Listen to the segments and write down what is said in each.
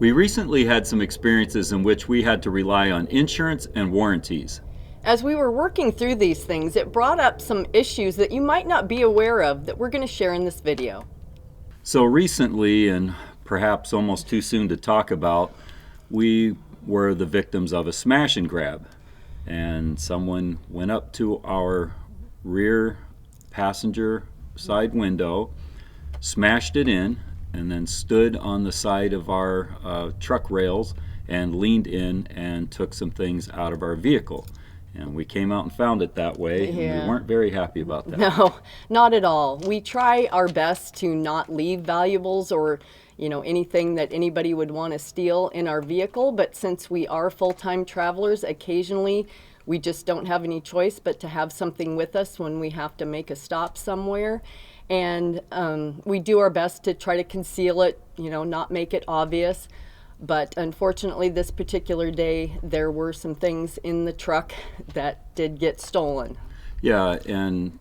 We recently had some experiences in which we had to rely on insurance and warranties. As we were working through these things, it brought up some issues that you might not be aware of that we're going to share in this video. So recently, and perhaps almost too soon to talk about, we were the victims of a smash and grab. And someone went up to our rear passenger side window, smashed it in, and then stood on the side of our truck rails and leaned in and took some things out of our vehicle. And we came out and found it that way, and we weren't very happy about that. No, not at all. We try our best to not leave valuables or anything that anybody would want to steal in our vehicle, but since we are full-time travelers, occasionally we just don't have any choice but to have something with us when we have to make a stop somewhere. And we do our best to try to conceal it, not make it obvious. But unfortunately, this particular day, there were some things in the truck that did get stolen. Yeah, and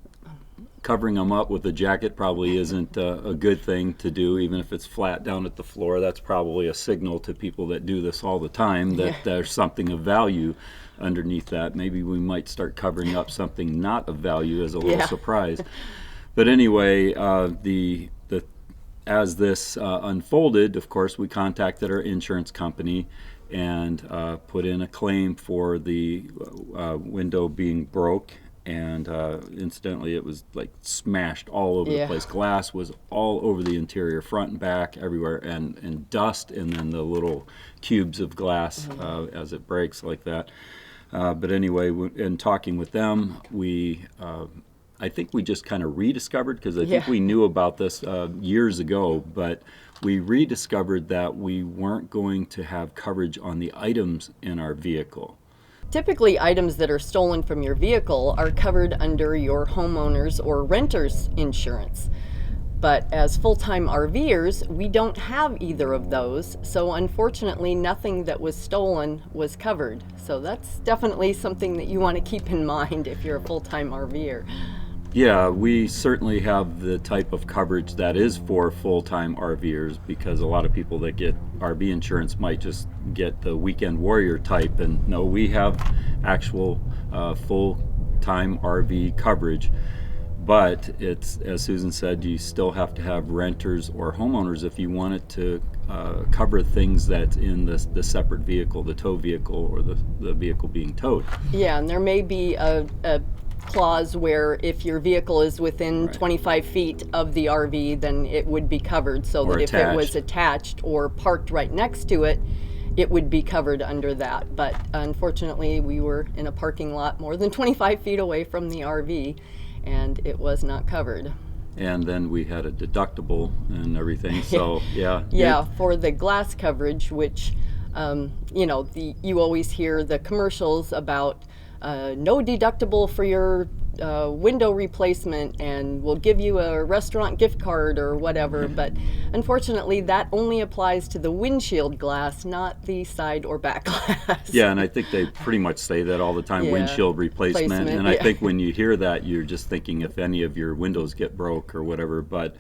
covering them up with a jacket probably isn't a good thing to do, even if it's flat down at the floor. That's probably a signal to people that do this all the time that there's something of value underneath that. Maybe we might start covering up something not of value as a little surprise. But anyway, as this unfolded, of course, we contacted our insurance company and put in a claim for the window being broke. And incidentally, it was like smashed all over the place. Glass was all over the interior, front and back, everywhere, and dust, and then the little cubes of glass as it breaks like that. But anyway, in talking with them, I think we just kind of rediscovered, because I think we knew about this years ago, but we rediscovered that we weren't going to have coverage on the items in our vehicle. Typically, items that are stolen from your vehicle are covered under your homeowner's or renter's insurance. But as full-time RVers, we don't have either of those, so unfortunately nothing that was stolen was covered. So that's definitely something that you want to keep in mind if you're a full-time RVer. Yeah, we certainly have the type of coverage that is for full-time RVers, because a lot of people that get RV insurance might just get the weekend warrior type, and no, we have actual full-time RV coverage. But it's, as Susan said, you still have to have renters or homeowners if you want it to cover things that's in the separate vehicle, the tow vehicle, or the vehicle being towed. Yeah, and there may be a clause where if your vehicle is within 25 feet of the RV, then it would be covered, so that if it was attached or parked right next to it, it would be covered under that. But unfortunately, we were in a parking lot more than 25 feet away from the RV, and it was not covered. And then we had a deductible and everything, so for the glass coverage, which you always hear the commercials about no deductible for your window replacement, and we'll give you a restaurant gift card or whatever, but unfortunately that only applies to the windshield glass, not the side or back glass. Yeah, and I think they pretty much say that all the time, windshield replacement, and I think when you hear that, you're just thinking if any of your windows get broke or whatever, but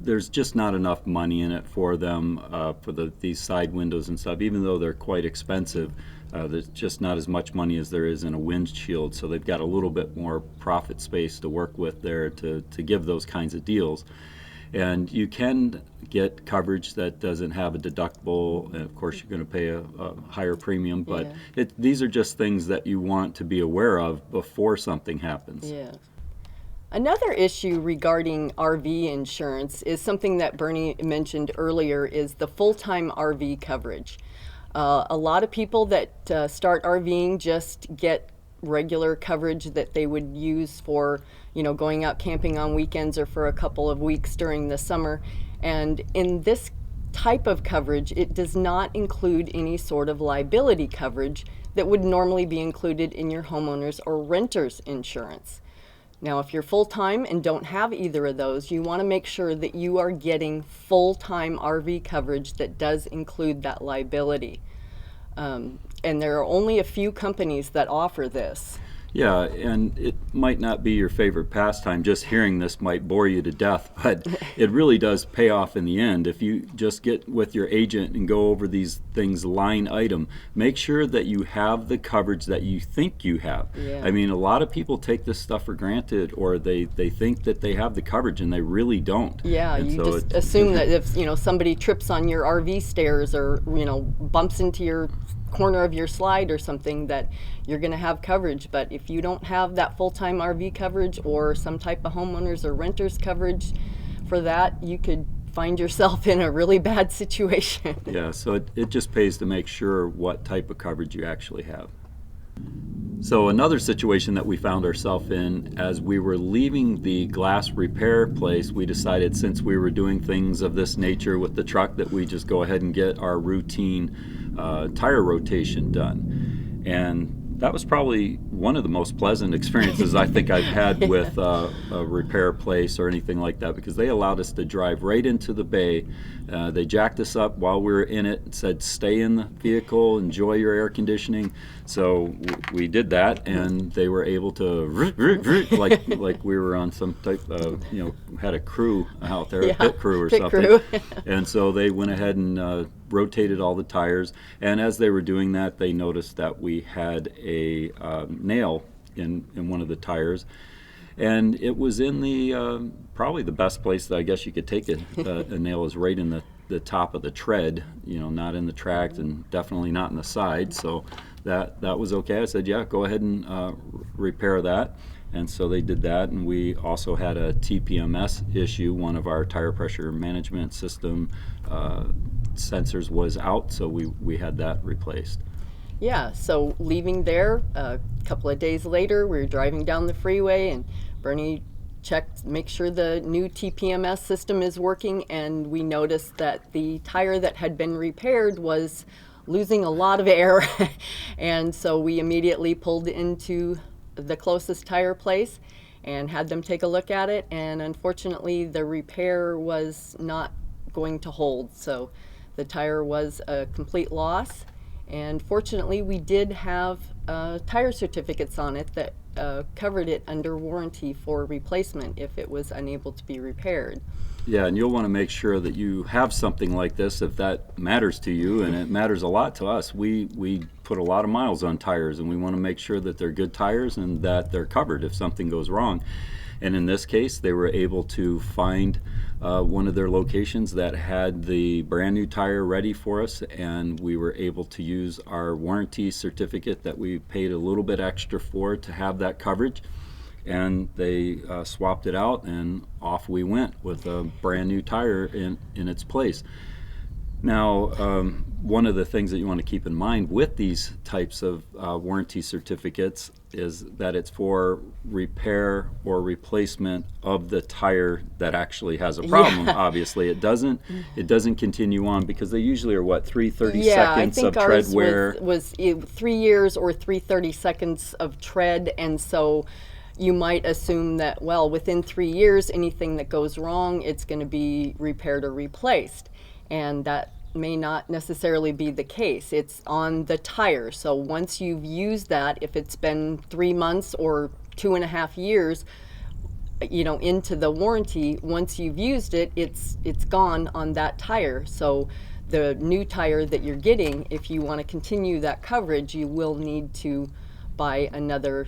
there's just not enough money in it for them, for these side windows and stuff, even though they're quite expensive. There's just not as much money as there is in a windshield, so they've got a little bit more profit space to work with there to give those kinds of deals. And you can get coverage that doesn't have a deductible, and of course you're going to pay a higher premium, but these are just things that you want to be aware of before something happens. Yeah. Another issue regarding RV insurance is something that Bernie mentioned earlier, is the full-time RV coverage. A lot of people that start RVing just get regular coverage that they would use for, going out camping on weekends or for a couple of weeks during the summer. And in this type of coverage, it does not include any sort of liability coverage that would normally be included in your homeowner's or renter's insurance. Now, if you're full-time and don't have either of those, you want to make sure that you are getting full-time RV coverage that does include that liability. And there are only a few companies that offer this. Yeah, and it might not be your favorite pastime. Just hearing this might bore you to death, but it really does pay off in the end. If you just get with your agent and go over these things line item, make sure that you have the coverage that you think you have. Yeah. I mean, a lot of people take this stuff for granted, or they think that they have the coverage and they really don't. Yeah, And you so just assume that if somebody trips on your RV stairs or bumps into your corner of your slide or something, that you're going to have coverage. But if you don't have that full-time RV coverage or some type of homeowners or renters coverage for that, you could find yourself in a really bad situation. Yeah, so it just pays to make sure what type of coverage you actually have. So another situation that we found ourselves in, as we were leaving the glass repair place, we decided, since we were doing things of this nature with the truck, that we just go ahead and get our routine tire rotation done. And that was probably one of the most pleasant experiences I think I've had with a repair place or anything like that, because they allowed us to drive right into the bay. They jacked us up while we were in it and said, stay in the vehicle, enjoy your air conditioning. So we did that, and they were able to like we were on some type of, had a crew out there, Yeah, a pit crew or pit something. crew. And so they went ahead and rotated all the tires, and as they were doing that, they noticed that we had a nail in one of the tires, and it was in the probably the best place that I guess you could take it. A nail is right in the top of the tread, not in the track, and definitely not in the side. So that was okay. I said, yeah, go ahead and repair that. And so they did that, and we also had a TPMS issue. One of our tire pressure management system sensors was out, so we had that replaced. Yeah, so leaving there, a couple of days later, we were driving down the freeway, and Bernie checked, make sure the new TPMS system is working, and we noticed that the tire that had been repaired was losing a lot of air. And so we immediately pulled into the closest tire place and had them take a look at it, and unfortunately the repair was not going to hold, so the tire was a complete loss. And fortunately, we did have tire certificates on it that covered it under warranty for replacement if it was unable to be repaired. Yeah, and you'll want to make sure that you have something like this if that matters to you, and it matters a lot to us. We put a lot of miles on tires, and we want to make sure that they're good tires and that they're covered if something goes wrong. And in this case, they were able to find one of their locations that had the brand new tire ready for us, and we were able to use our warranty certificate that we paid a little bit extra for to have that coverage. And they swapped it out, and off we went with a brand new tire in its place. Now, one of the things that you want to keep in mind with these types of warranty certificates is that it's for repair or replacement of the tire that actually has a problem. Yeah. Obviously, it doesn't continue on, because they usually are 330 seconds of tread wear. Was 3 years or 330 seconds of tread, and so you might assume that, well, within 3 years, anything that goes wrong, it's going to be repaired or replaced. And that may not necessarily be the case. It's on the tire. So once you've used that, if it's been 3 months or 2.5 years, into the warranty, once you've used it, it's gone on that tire. So the new tire that you're getting, if you want to continue that coverage, you will need to buy another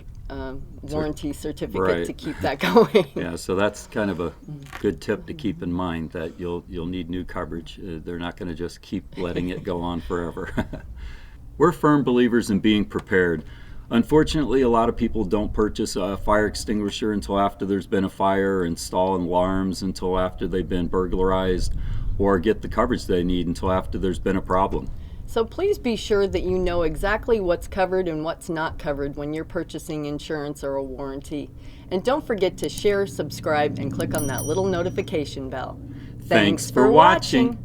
warranty certificate, right, to keep that going. Yeah, so that's kind of a good tip to keep in mind, that you'll need new coverage. They're not going to just keep letting it go on forever. We're firm believers in being prepared. Unfortunately, a lot of people don't purchase a fire extinguisher until after there's been a fire, install alarms until after they've been burglarized, or get the coverage they need until after there's been a problem. So please be sure that you know exactly what's covered and what's not covered when you're purchasing insurance or a warranty. And don't forget to share, subscribe, and click on that little notification bell. Thanks for watching.